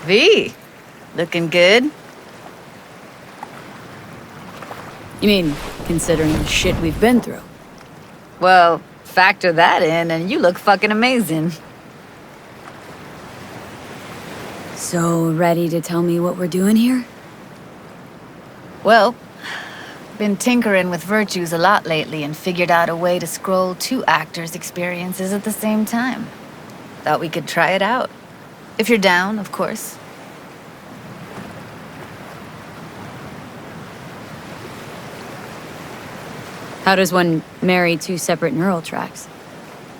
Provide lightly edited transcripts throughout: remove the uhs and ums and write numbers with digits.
V, looking good? You mean, considering the shit we've been through? Well, factor that in and you look fucking amazing. So, ready to tell me what we're doing here? Well, been tinkering with virtues a lot lately and figured out a way to scroll two actors' experiences at the same time. Thought we could try it out. If you're down, of course. How does one marry two separate neural tracks?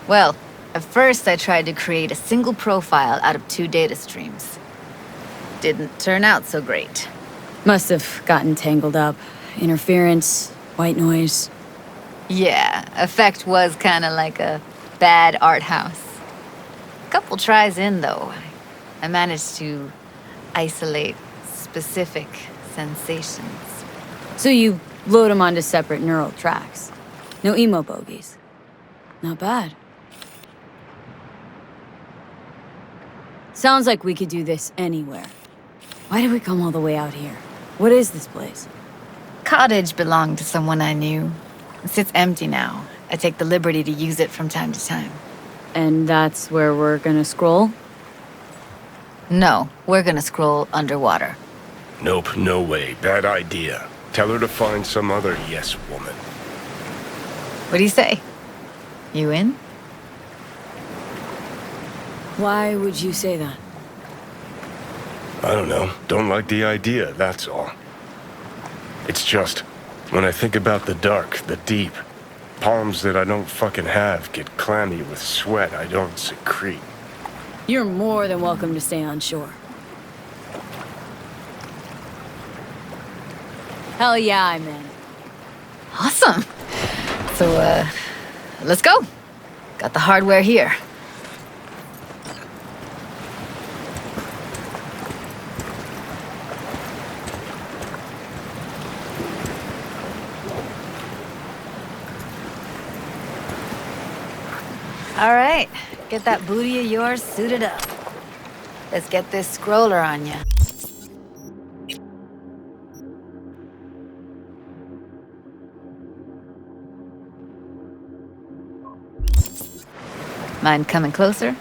Well, at first I tried to create a single profile out of two data streams. Didn't turn out so great. Must have gotten tangled up. Interference, white noise. Yeah, effect was kinda like a bad art house. Couple tries in, though, I managed to isolate specific sensations. So you load them onto separate neural tracks. No emo bogies. Not bad. Sounds like we could do this anywhere. Why did we come all the way out here? What is this place? Cottage belonged to someone I knew. It sits empty now. I take the liberty to use it from time to time. And that's where we're gonna scroll? No, we're gonna scroll underwater. Nope, no way. Bad idea. Tell her to find some other yes woman. What do you say? You in? Why would you say that? I don't know. Don't like the idea, that's all. It's just, when I think about the dark, the deep, palms that I don't fucking have get clammy with sweat I don't secrete. You're more than welcome to stay on shore. Hell yeah, I'm in. Awesome. So, let's go. Got the hardware here. All right, get that booty of yours suited up. Let's get this scroller on ya. Mind coming closer?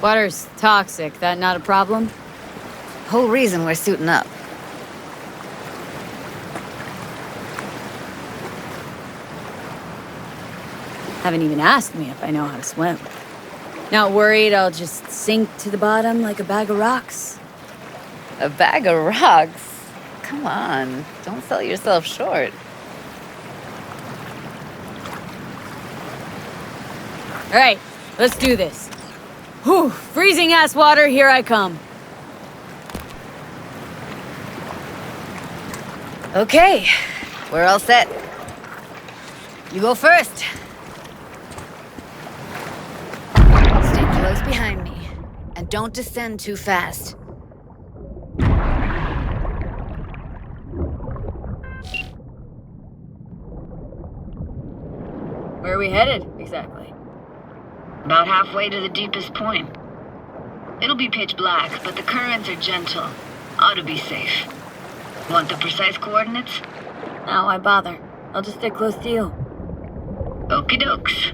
Water's toxic, that not a problem? Whole reason we're suiting up. Haven't even asked me if I know how to swim. Not worried I'll just sink to the bottom like a bag of rocks? A bag of rocks? Come on, don't sell yourself short. All right, let's do this. Whew, freezing ass water, here I come. Okay, we're all set. You go first. Stay close behind me, and don't descend too fast. Where are we headed, exactly? About halfway to the deepest point. It'll be pitch black, but the currents are gentle. Ought to be safe. Want the precise coordinates? No, why bother? I'll just stay close to you. Okie dokes.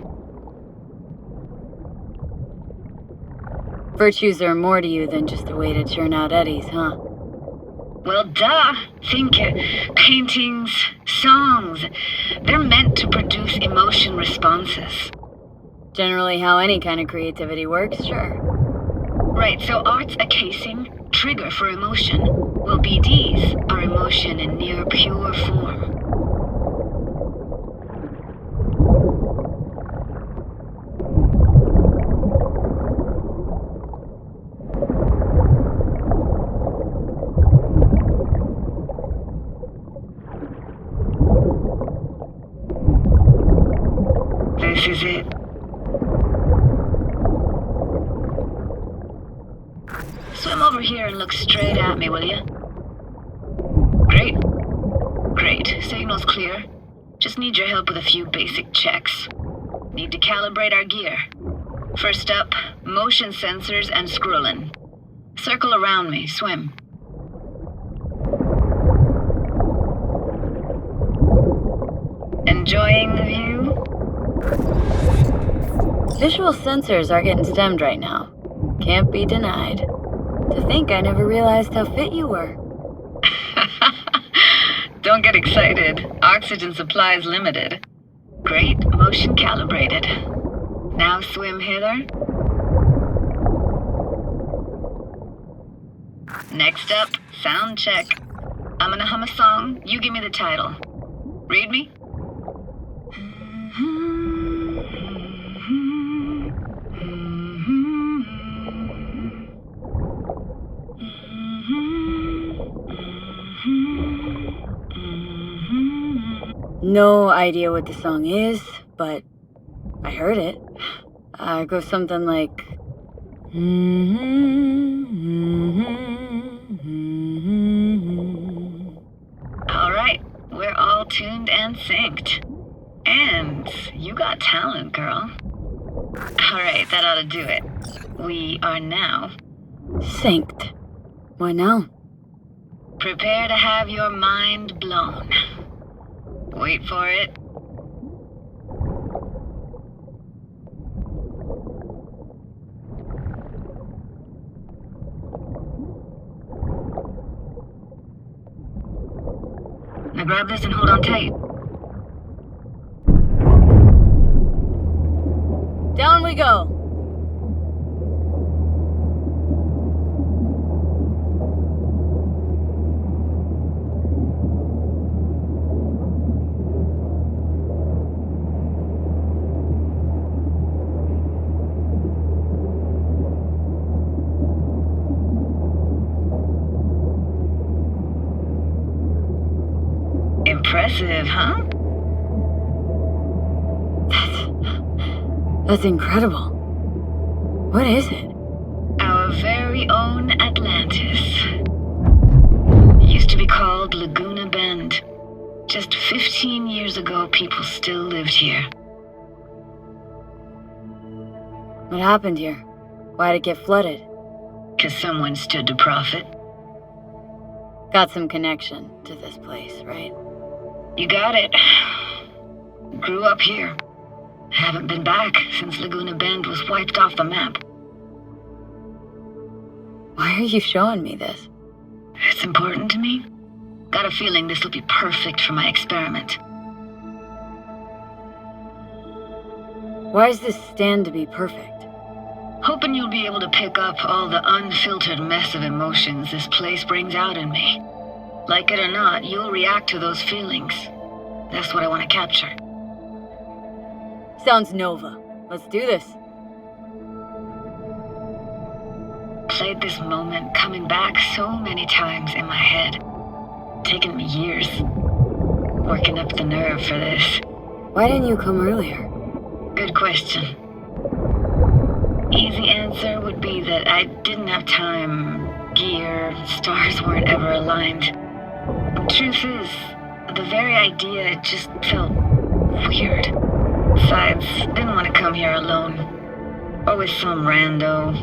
Virtues are more to you than just a way to churn out eddies, huh? Well, duh. Think paintings, songs. They're meant to produce emotion responses. Generally how any kind of creativity works, sure. Right, so art's a casing, trigger for emotion. Well, BDs are emotion in near pure form. This is it. Swim over here and look straight at me, will you? Great. Great. Signal's clear. Just need your help with a few basic checks. Need to calibrate our gear. First up, motion sensors and scrolling. Circle around me, swim. Enjoying the view? Visual sensors are getting stemmed right now. Can't be denied. To think I never realized how fit you were. Don't get excited. Oxygen supply is limited. Great, motion calibrated. Now swim hither. Next up, sound check. I'm gonna hum a song. You give me the title. Read me? No idea what the song is, but I heard it. It goes something like... All right, we're all tuned and synced. And you got talent, girl. All right, that ought to do it. We are now. Synced. Why now? Prepare to have your mind blown. Wait for it. Now grab this and hold on tight. Down we go. Impressive, huh? That's incredible. What is it? Our very own Atlantis. Used to be called Laguna Bend. Just 15 years ago, people still lived here. What happened here? Why'd it get flooded? 'Cause someone stood to profit. Got some connection to this place, right? You got it. Grew up here. Haven't been back since Laguna Bend was wiped off the map. Why are you showing me this? It's important to me. Got a feeling this will be perfect for my experiment. Why does this stand to be perfect? Hoping you'll be able to pick up all the unfiltered mess of emotions this place brings out in me. Like it or not, you'll react to those feelings. That's what I want to capture. Sounds Nova. Let's do this. Played this moment coming back so many times in my head. Taken me years. Working up the nerve for this. Why didn't you come earlier? Good question. Easy answer would be that I didn't have time. Gear, stars weren't ever aligned. Truth is, the very idea just felt weird. Besides, didn't want to come here alone. Or with some rando.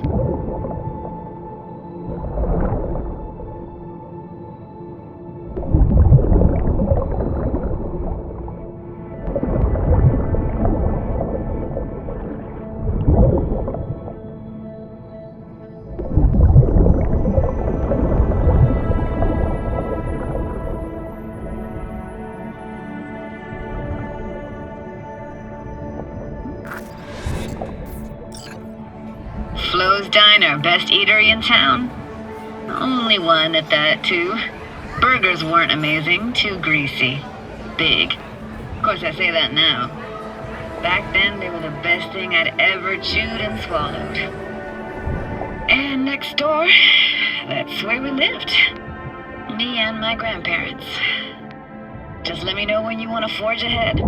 Flo's Diner, best eatery in town? Only one at that, too. Burgers weren't amazing, too greasy. Big. Of course, I say that now. Back then, they were the best thing I'd ever chewed and swallowed. And next door, that's where we lived. Me and my grandparents. Just let me know when you want to forge ahead.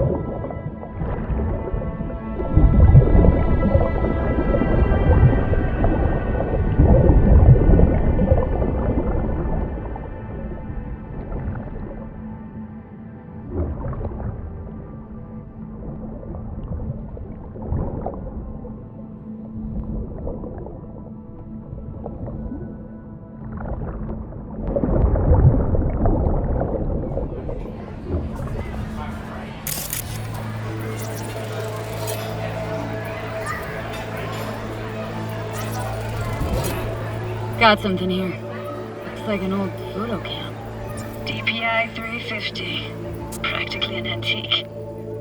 Got something here. Looks like an old photo cam. DPI 350. Practically an antique.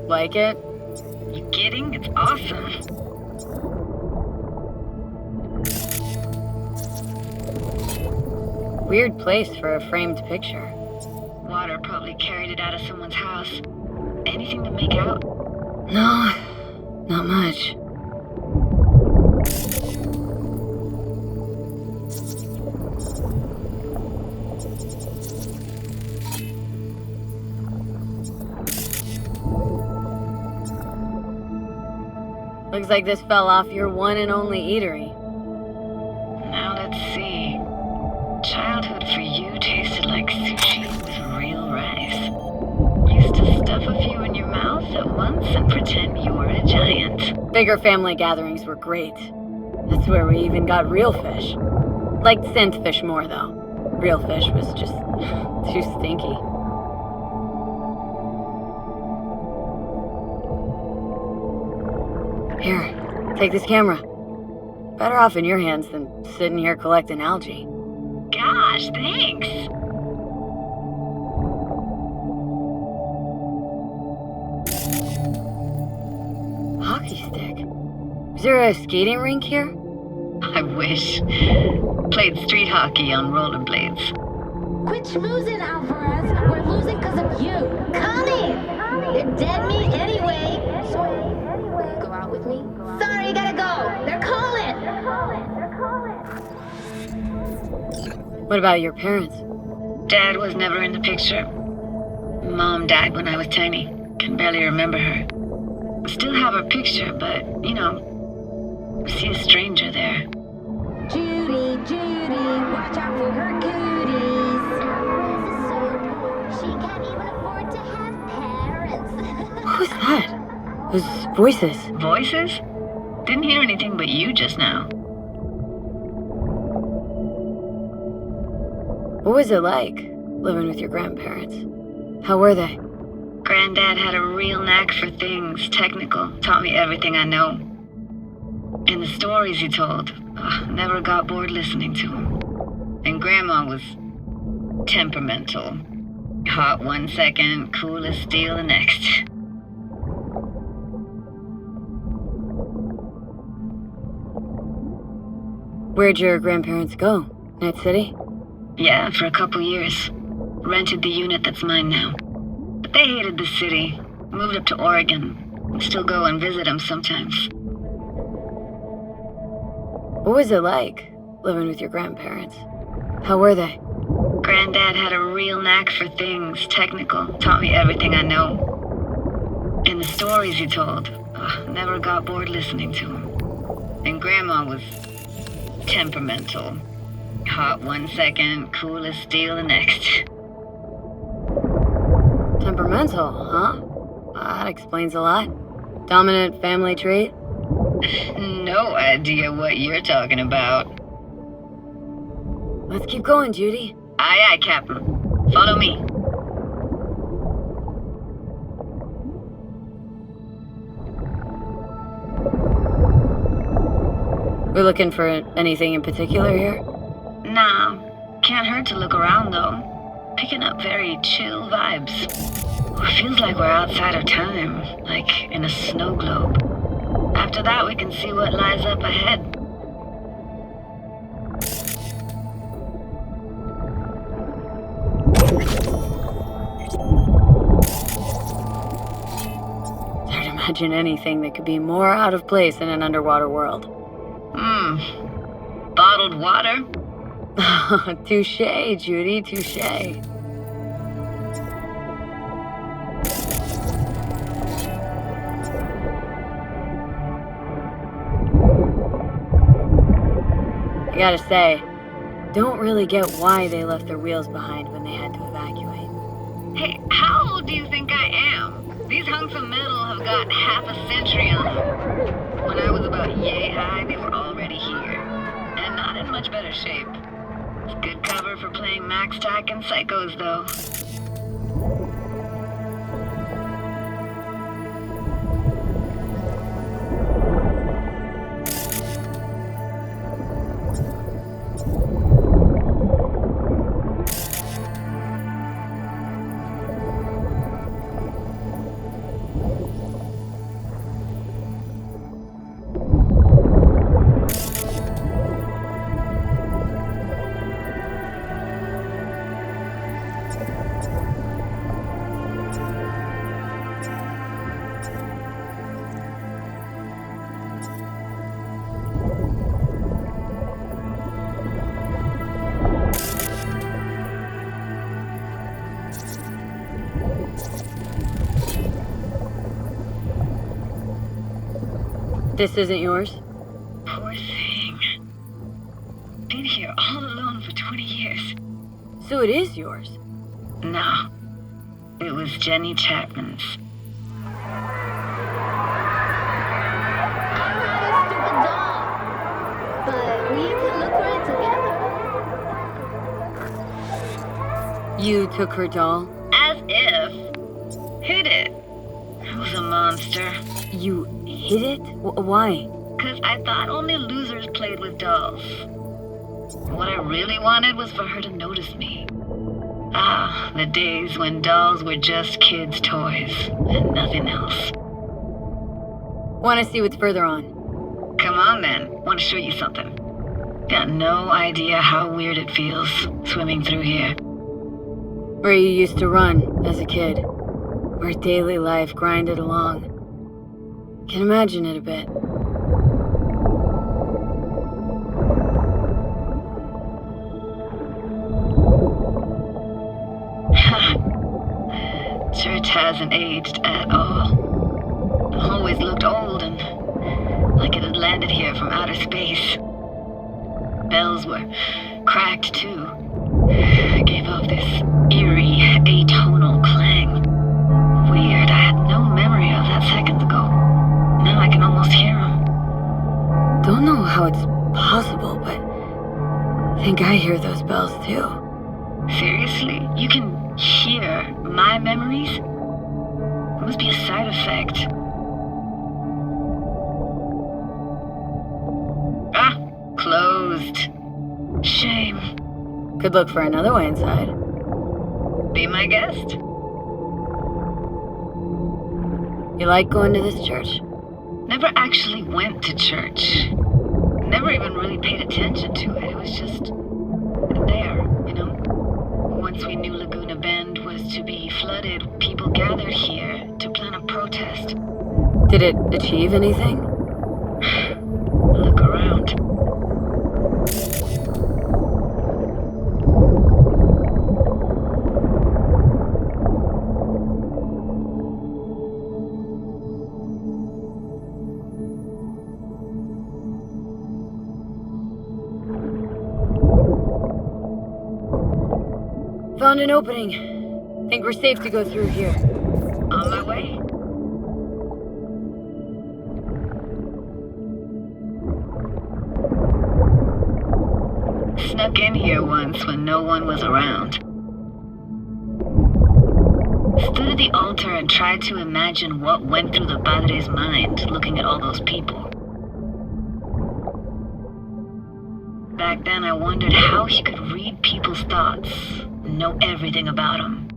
Like it? You kidding? It's awesome. Weird place for a framed picture. Water probably carried it out of someone's house. Anything to make out? No, not much. Looks like this fell off your one and only eatery. Now let's see. Childhood for you tasted like sushi with real rice. Used to stuff a few in your mouth at once and pretend you were a giant. Bigger family gatherings were great. That's where we even got real fish. Liked synth fish more, though. Real fish was just too stinky. Here, take this camera. Better off in your hands than sitting here collecting algae. Gosh, thanks. Hockey stick. Is there a skating rink here? I wish. Played street hockey on rollerblades. Quit schmoozing, Alvarez. We're losing because of you. Connie! They're dead meat anyway. Go out with me? Sorry, gotta go. They're calling. What about your parents? Dad was never in the picture. Mom died when I was tiny. Can barely remember her. Still have her picture, but, see a stranger there. Judy, watch out for her cooties. Alvarez is so poor, she can't even afford to have parents. What was that? Those voices. Voices? Didn't hear anything but you just now. What was it like, living with your grandparents? How were they? Granddad had a real knack for things technical, taught me everything I know. And the stories he told, never got bored listening to him. And Grandma was temperamental. Hot one second, cool as steel the next. Where'd your grandparents go? Night City? Yeah, for a couple years. Rented the unit that's mine now. But they hated the city. Moved up to Oregon. Still go and visit them sometimes. What was it like, living with your grandparents? How were they? Granddad had a real knack for things technical, taught me everything I know. And the stories he told, never got bored listening to him. And Grandma was temperamental. Hot one second, cool as steel the next. Temperamental, huh? That explains a lot. Dominant family trait? No idea what you're talking about. Let's keep going, Judy. Aye, aye, Captain. Follow me. We're looking for anything in particular here? Nah, can't hurt to look around though. Picking up very chill vibes. Feels like we're outside of time, like in a snow globe. After that, we can see what lies up ahead. Hard to imagine anything that could be more out of place in an underwater world. Bottled water? Touché, Judy, touché. I gotta say, don't really get why they left their wheels behind when they had to evacuate. Hey, how old do you think I am? These hunks of metal have got half a century on them. When I was about yay high, they were already here. And not in much better shape. It's good cover for playing Max Tack and Psychos, though. This isn't yours? Poor thing. Been here all alone for 20 years. So it is yours. No. It was Jenny Chapman's. I have a stupid doll, but we can look for it together. You took her doll? As if. Hid it. I was a monster. You hid it? Why? 'Cause I thought only losers played with dolls. What I really wanted was for her to notice me. Ah, the days when dolls were just kids' toys and nothing else. Want to see what's further on? Come on then, want to show you something. Got no idea how weird it feels swimming through here. Where you used to run as a kid. Where daily life grinded along. Can imagine it a bit. Church hasn't aged at all. Always looked old and like it had landed here from outer space. Bells were cracked too. Gave off this eerie, atonal clang. Weird, I had no memory of that seconds ago. Now I can almost hear them. Don't know how it's possible, but I think I hear those bells too. Seriously? You can hear my memories? It must be a side effect. Ah, closed. Shame. Could look for another way inside. Be my guest. You like going to this church? Never actually went to church. Never even really paid attention to it. It was just there, you know? Once we knew Laguna Bend was to be flooded, people gathered here to plan a protest. Did it achieve anything? Look around. Found an opening. Think we're safe to go through here. On my way. Snuck in here once when no one was around. Stood at the altar and tried to imagine what went through the padre's mind looking at all those people. Back then I wondered how he could read people's thoughts and know everything about them.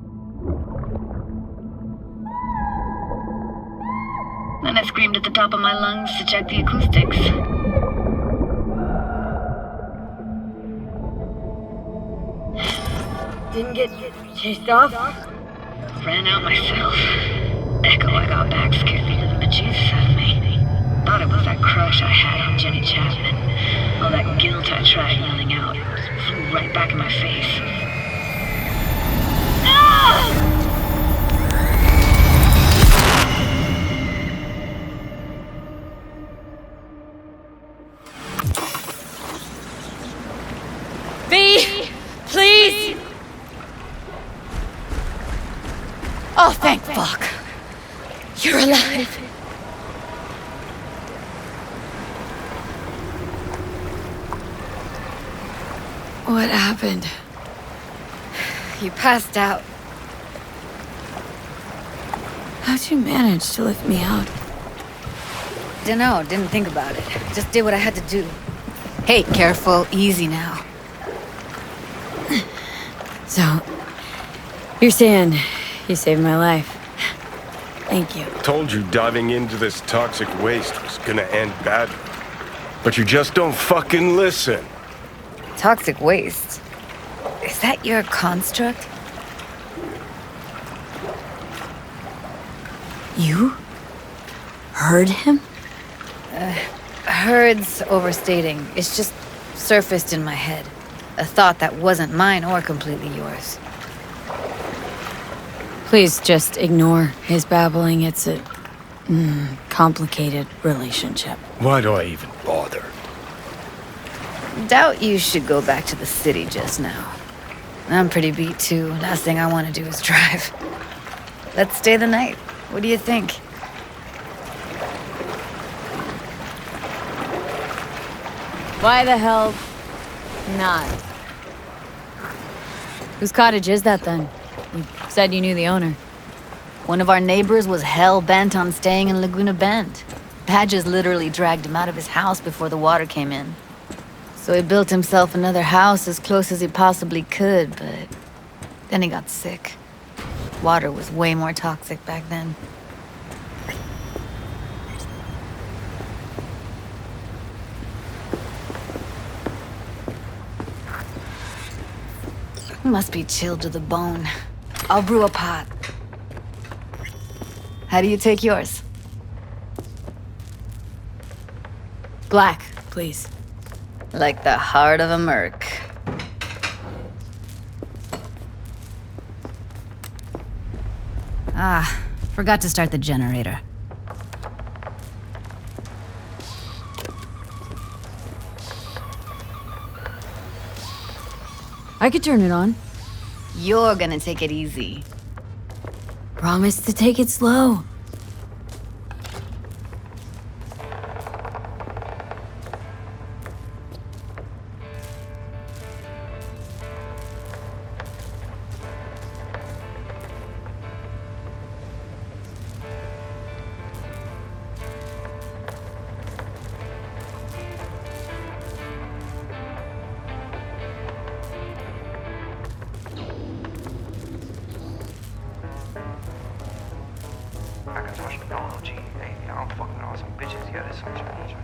Then I screamed at the top of my lungs to check the acoustics. Didn't get chased off? Ran out myself. Echo I got back scared the living bejesus out of me. Thought it was that crush I had on Jenny Chapman. All that guilt I tried yelling out just flew right back in my face. V, please! Oh, thank fuck. You're alive. What happened? You passed out. How'd you manage to lift me out? Dunno, didn't think about it. Just did what I had to do. Hey, careful, easy now. So, you're saying you saved my life. Thank you. Told you diving into this toxic waste was gonna end badly. But you just don't fucking listen. Toxic waste. Is that your construct? You? Heard him? Heard's overstating. It's just surfaced in my head. A thought that wasn't mine or completely yours. Please just ignore his babbling. It's a Complicated relationship. Why do I even bother? Doubt you should go back to the city just now. I'm pretty beat too. Last thing I want to do is drive. Let's stay the night. What do you think? Why the hell not? Whose cottage is that then? You said you knew the owner. One of our neighbors was hell-bent on staying in Laguna Bend. Badges literally dragged him out of his house before the water came in. So he built himself another house as close as he possibly could, but then he got sick. Water was way more toxic back then. Must be chilled to the bone. I'll brew a pot. How do you take yours? Black, please. Like the heart of a merc. Ah, forgot to start the generator. I could turn it on. You're gonna take it easy. Promise to take it slow. I can touch technology. Hey, I'm fucking awesome bitches. Yeah, that's some change.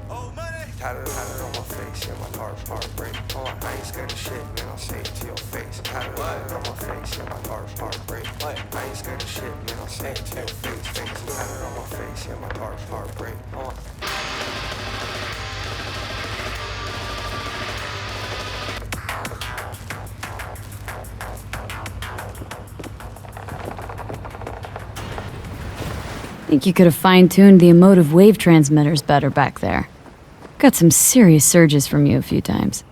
Oh, money! Tatted on my face, yeah, my heartbreak. Oh, I ain't scared of shit, man, I'll say it to your face. Tatted on my face, yeah, my heartbreak. I ain't scared of shit, man, I'll say it to your face. Tatted on my face, yeah, my heartbreak. Oh. Think you could have fine-tuned the emotive wave transmitters better back there. Got some serious surges from you a few times.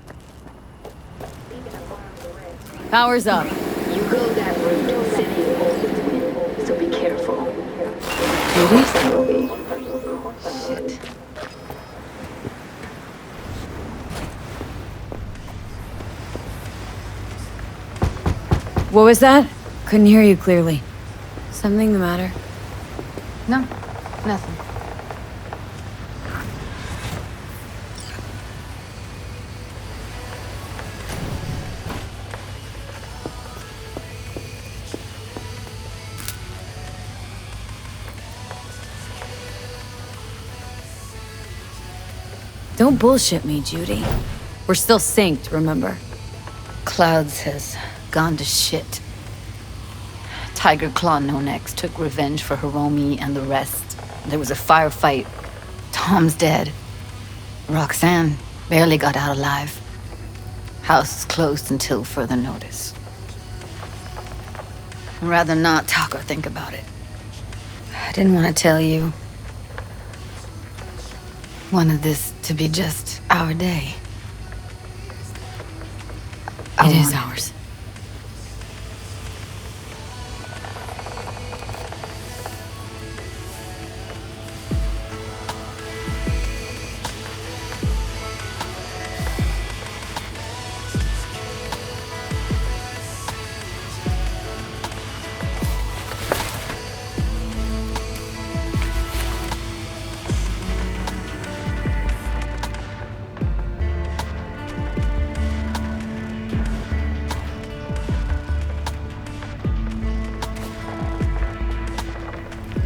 Power's up. You go that route to the city of Old, so be careful. Judy? Shit. What was that? Couldn't hear you clearly. Something the matter? No, nothing. Don't bullshit me, Judy. We're still synced, remember? Clouds has gone to shit. Tiger Claw No Nex took revenge for Hiromi and the rest. There was a firefight. Tom's dead. Roxanne barely got out alive. House is closed until further notice. I'd rather not talk or think about it. I didn't want to tell you. Wanted this to be just our day. It is ours.